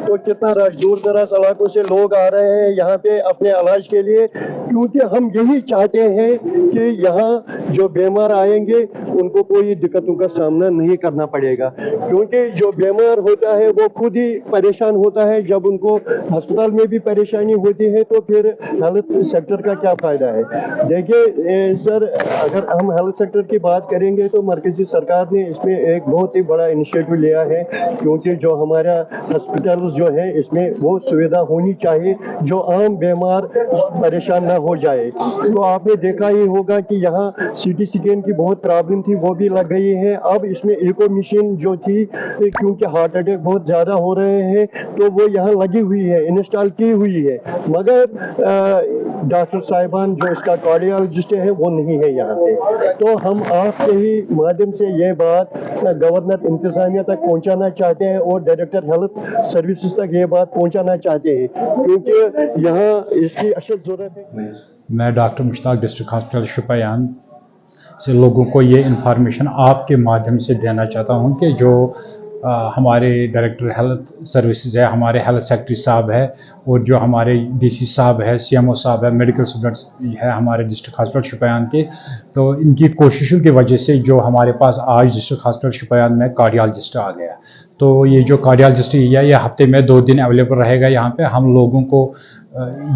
तो कितना रश, दूर दराज इलाकों से लोग आ रहे हैं यहाँ पे अपने इलाज के लिए, क्योंकि हम यही चाहते हैं कि यहाँ जो बीमार आएंगे उनको कोई दिक्कतों का सामना नहीं करना पड़ेगा, क्योंकि जो बीमार होता है वो खुद ही परेशान होता है। जब उनको अस्पताल में भी परेशानी होती है तो फिर हेल्थ सेक्टर का क्या फ़ायदा है। देखिए सर, अगर हम हेल्थ सेक्टर की बात करेंगे तो मरकज़ी सरकार ने इसमें एक बहुत ही बड़ा इनिशिएटिव लिया है, क्योंकि जो हमारा हॉस्पिटल जो है इसमें वो सुविधा होनी चाहिए जो आम बीमार परेशान ना हो जाए। तो आपने देखा ही होगा कि यहाँ सीटी स्कैन की बहुत प्रॉब्लम थी, वो भी लग गई है। अब इसमें एको मशीन जो थी, क्योंकि हार्ट अटैक बहुत ज़्यादा हो रहे हैं तो वो यहाँ लगी हुई है, इंस्टॉल की हुई है, मगर डॉक्टर साहिबान जो इसका कार्डियोलॉजिस्ट है वो नहीं है यहाँ पे। तो हम आपके ही माध्यम से ये बात गवर्नर इंतजामिया तक पहुँचाना चाहते हैं और डायरेक्टर हेल्थ सर्विसेज तक ये बात पहुँचाना चाहते हैं, क्योंकि यहाँ इसकी अशद ज़रूरत है। मैं doctor Mushtaq district hospital Shopian से लोगों को ये इन्फॉर्मेशन आपके माध्यम से देना चाहता हूँ कि जो हमारे डायरेक्टर हेल्थ सर्विसेज है, हमारे हेल्थ सेक्रेटरी साहब है और जो हमारे डीसी साहब है, सीएमओ साहब है, मेडिकल स्टूडेंट्स है हमारे डिस्ट्रिक्ट हॉस्पिटल शुपियान के, तो इनकी कोशिशों की वजह से जो हमारे पास आज डिस्ट्रिक्ट हॉस्पिटल शुपियान में कार्डियोलॉजिस्ट आ गया। तो ये जो कार्डियोलॉजिस्ट है ये हफ्ते में 2 दिन अवेलेबल रहेगा यहाँ पे। हम लोगों को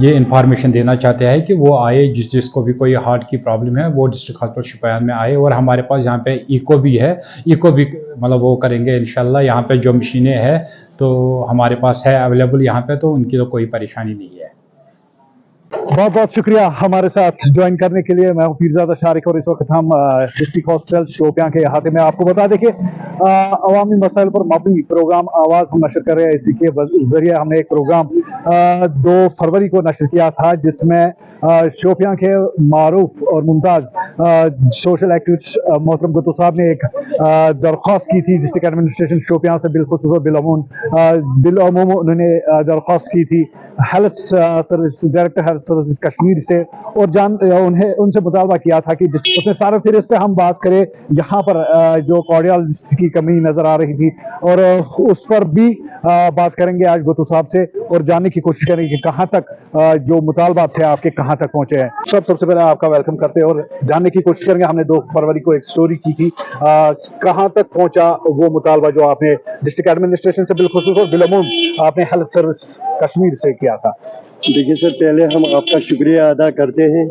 ये इन्फॉर्मेशन देना चाहते हैं कि वो आए, जिसको भी कोई हार्ट की प्रॉब्लम है वो डिस्ट्रिक्ट हॉस्पिटल शुपियान में आए। और हमारे पास यहाँ पे इको भी है, इको भी मतलब वो करेंगे इंशाल्लाह। यहाँ पे जो मशीनें हैं तो हमारे पास है अवेलेबल यहाँ पे, तो उनकी तो कोई परेशानी नहीं है। बहुत बहुत शुक्रिया हमारे साथ ज्वाइन करने के लिए। मैं हूं पीरजादा शारिक और इस वक्त हम डिस्ट्रिक्ट हॉस्पिटल शोपियां के अहाते में। आपको बता दें कि अवामी मसाइल पर मबनी प्रोग्राम आवाज़ हम नशर कर रहे हैं। इसी के जरिए हमने एक प्रोग्राम 2 फरवरी को नशर किया था, जिसमें शोपियां के मारूफ और मुमताज़ सोशल एक्टिविस्ट मोहतरम गुत्तू साहब ने एक दरख्वास्त की थी डिस्ट्रिक्ट एडमिनिस्ट्रेशन शोपियां से, बिलखुसूस बिलअमूम उन्होंने दरख्वास्त की थी health service director health service Kashmir से, और उन्हें उनसे मुतालबा किया था कि उसमें सारे फिरिस्त हम बात करें यहाँ पर जो कार्डियोलॉजिस्ट की कमी नज़र आ रही थी, और उस पर भी बात करेंगे आज गुत्तू साहब से और जानने की कोशिश करेंगे कि कहाँ तक जो मुतालबा थे आपके कहाँ तक पहुँचे हैं। सबसे पहले आपका वेलकम करते हैं और जानने की कोशिश करेंगे। हमने 2 फरवरी को एक स्टोरी की थी, कहाँ तक पहुँचा वो मुतालबा जो आपने डिस्ट्रिक्ट एडमिनिस्ट्रेशन से बिलखुसूस और बिलअमूम आपने हेल्थ सर्विस कश्मीर से किया था। देखिए सर, पहले हम आपका शुक्रिया अदा करते हैं,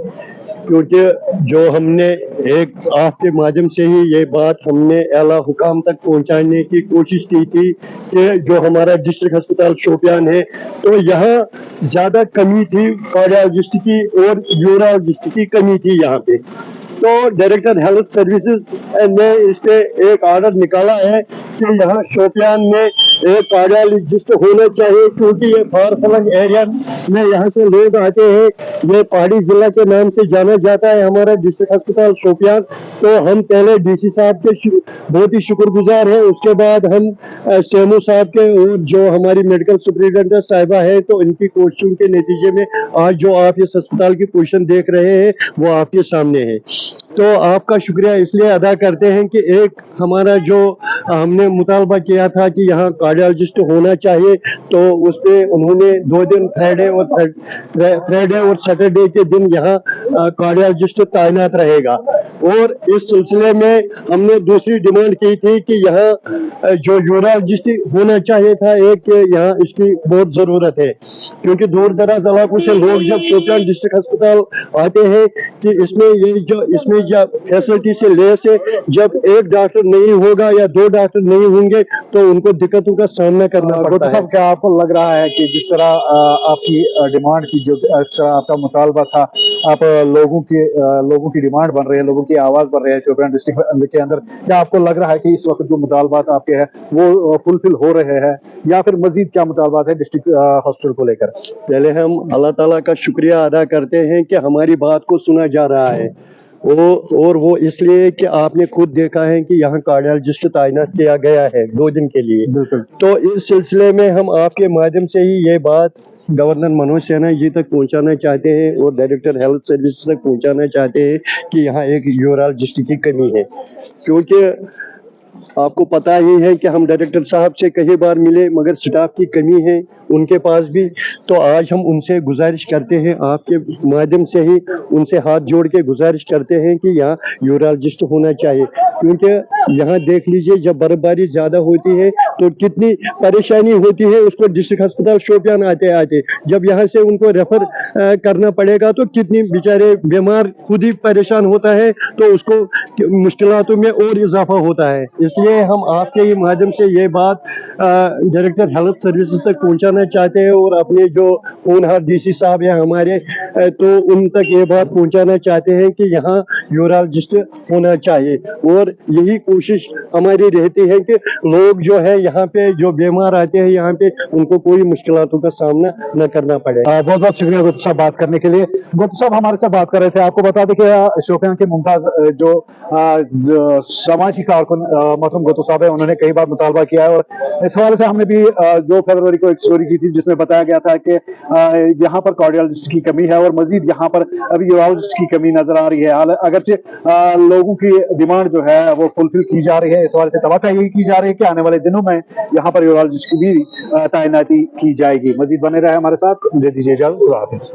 क्योंकि जो हमने एक आपके माध्यम से ही ये बात हमने आला हुकाम तक पहुंचाने की कोशिश की थी कि जो हमारा डिस्ट्रिक्ट अस्पताल शोपियान है तो यहाँ ज़्यादा कमी थी कार्डियोलॉजिस्ट की और यूरोलॉजिस्ट की कमी थी यहाँ पे। तो डायरेक्टर हेल्थ सर्विसेज ने इस पे एक ऑर्डर निकाला है कि यहाँ शोपियान में एक कार्डियोलॉजिस्ट होना चाहिए, क्योंकि ये फार फ्लंग एरिया में यहाँ से लोग आते हैं। ये पहाड़ी जिला के नाम से जाना जाता है हमारा डिस्ट्रिक्ट अस्पताल शोपियान। तो हम पहले डीसी साहब के बहुत ही शुक्रगुजार हैं, उसके बाद हम सीएमओ साहब के और जो हमारी मेडिकल सुपरिटेंडेंट साहिबा है, तो इनकी कोशिशों के नतीजे में आज जो आप इस अस्पताल की पोजीशन देख रहे हैं वो आपके सामने है। तो आपका शुक्रिया इसलिए अदा करते हैं कि एक हमारा जो हमने मुतालबा किया था कि यहाँ कार्डियोलॉजिस्ट होना चाहिए, तो उस पर उन्होंने 2 दिन फ्राइडे और सैटरडे के दिन यहाँ कार्डियोलॉजिस्ट तैनात रहेगा। और इस सिलसिले में हमने दूसरी डिमांड की थी कि यहाँ जो यूरोलॉजिस्ट होना चाहिए था एक, यहाँ इसकी बहुत ज़रूरत है, क्योंकि दूर दराज इलाकों से लोग जब शोपियान डिस्ट्रिक्ट अस्पताल आते हैं कि इसमें फैसिलिटी से लेस है, जब एक डॉक्टर नहीं होगा या 2 डॉक्टर नहीं होंगे तो उनको दिक्कतों का सामना करना पड़ता है। सब क्या आपको लग रहा है कि जिस तरह आपकी डिमांड की, जो इस तरह आपका मुतालबा था, आप लोगों की डिमांड बन रही है, लोगों की आवाज़ बन रही है शोपियान डिस्ट्रिक्ट के अंदर, क्या आपको लग रहा है कि इस वक्त जो मुतालबात आपके हैं वो फुलफिल हो रहे हैं, या फिर मजीद क्या मुतालबात है डिस्ट्रिक्ट हॉस्पिटल को लेकर? पहले हम अल्लाह ताला का शुक्रिया अदा करते हैं कि हमारी बात को सुना जा रहा है, और वो इसलिए कि आपने खुद देखा है कि यहाँ कार्डियोलॉजिस्ट तैनात किया गया है 2 दिन के लिए। तो इस सिलसिले में हम आपके माध्यम से ही ये बात गवर्नर मनोज सिन्हा जी तक पहुंचाना चाहते हैं और डायरेक्टर हेल्थ सर्विस तक पहुंचाना चाहते हैं कि यहाँ एक यूरोलॉजिस्ट की कमी है, क्योंकि آپ کو پتا ہی ہے کہ ہم ڈائریکٹر صاحب سے کئی بار ملے مگر سٹاف کی کمی ہے ان کے پاس بھی. تو آج ہم ان سے گزارش کرتے ہیں, آپ کے مادھیم سے ہی ان سے ہاتھ جوڑ کے گزارش کرتے ہیں کہ یہاں یورالوجسٹ ہونا چاہیے, کیونکہ یہاں دیکھ لیجئے جب برف باری زیادہ ہوتی ہے تو کتنی پریشانی ہوتی ہے اس کو ڈسٹرکٹ ہسپتال شوپیان آتے آتے, جب یہاں سے ان کو ریفر کرنا پڑے گا تو کتنی بیچارے بیمار خود ہی پریشان ہوتا ہے, تو اس کو مشکلاتوں میں اور اضافہ ہوتا ہے. اس لیے ہم آپ کے ہی مادھیم سے یہ بات ڈائریکٹر ہیلتھ سروسز تک پہنچانا چاہتے ہیں, اور اپنے جو ہونہار ڈی سی صاحب ہیں ہمارے, تو ان تک یہ بات پہنچانا چاہتے ہیں کہ یہاں یورالوجسٹ ہونا چاہیے. اور یہی کوشش ہماری رہتی ہے کہ لوگ جو ہے یہاں پہ جو بیمار آتے ہیں یہاں پہ ان کو کوئی مشکلاتوں کا سامنا نہ کرنا پڑے. بہت بہت شکریہ گوتو صاحب بات کرنے کے لیے. گوتو صاحب ہمارے ساتھ بات کر رہے تھے. آپ کو بتا دیں کہ شوپیان کے ممتاز جو سماجی کارکن محترم گوتو صاحب ہے, انہوں نے کئی بار مطالبہ کیا ہے, اور اس حوالے سے ہم نے بھی 2 فروری کو ایک سٹوری کی تھی جس میں بتایا گیا تھا کہ یہاں پر کارڈیالوجسٹ کی کمی ہے, اور مزید یہاں پر ابھی یورالوجسٹ کی کمی نظر آ رہی ہے. اگرچہ لوگوں کی ڈیمانڈ جو ہے وہ فلفل کی جا رہی ہے, اس حوالے سے توقع یہی کی جا رہی ہے کہ آنے والے دنوں میں یہاں پر یورالوجسٹ کی بھی تعیناتی کی جائے گی. مزید بنے رہے ہمارے ساتھ, مجھے دیجیے اجازت, خدا حافظ.